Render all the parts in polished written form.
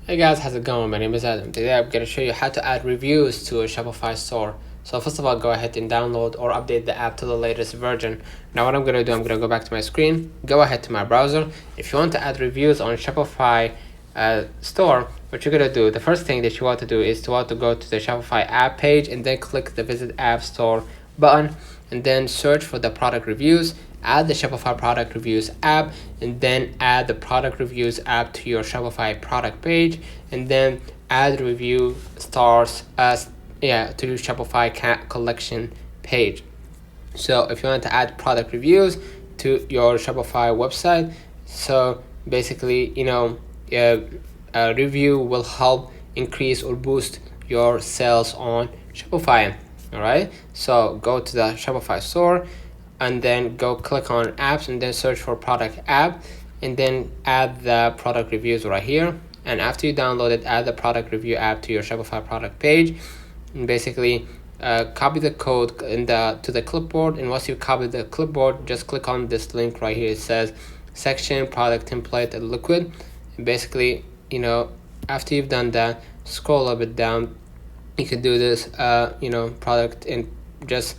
Hey guys, how's it going? My name is Adam. Today I'm going to show you how to add reviews to a Shopify store. So first of all, go ahead and download or update the app to the latest version. Now what I'm going to do, I'm going to go back to my screen, go ahead to my browser. If you want to add reviews on Shopify store, what you're going to do, the first thing that you want to do is to go to the Shopify app page and then click the Visit App Store button and then search for the product reviews. Add the Shopify product reviews app and then add the product reviews app to your Shopify product page and then add review stars to your Shopify collection page. So if you want to add product reviews to your Shopify website, so basically a review will help increase or boost your sales on Shopify. All right, so go to the Shopify store and then go click on apps and then search for product app and then add the product reviews right here. And after you download it, add the product review app to your Shopify product page and basically copy the code to the clipboard. And once you copy the clipboard, just click on this link right here. It says section product template and liquid. And basically, after you've done that, scroll a bit down. You could do this product and just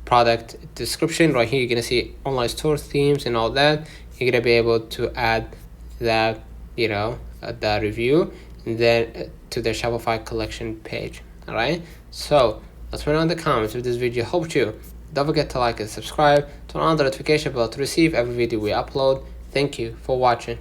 product description right here. You're gonna see online store themes and all that. You're gonna be able to add that the review and then to the Shopify collection page. All right, so let's put on the comments if this video helped you. Don't forget to like and subscribe, turn on the notification bell to receive every video we upload. Thank you for watching.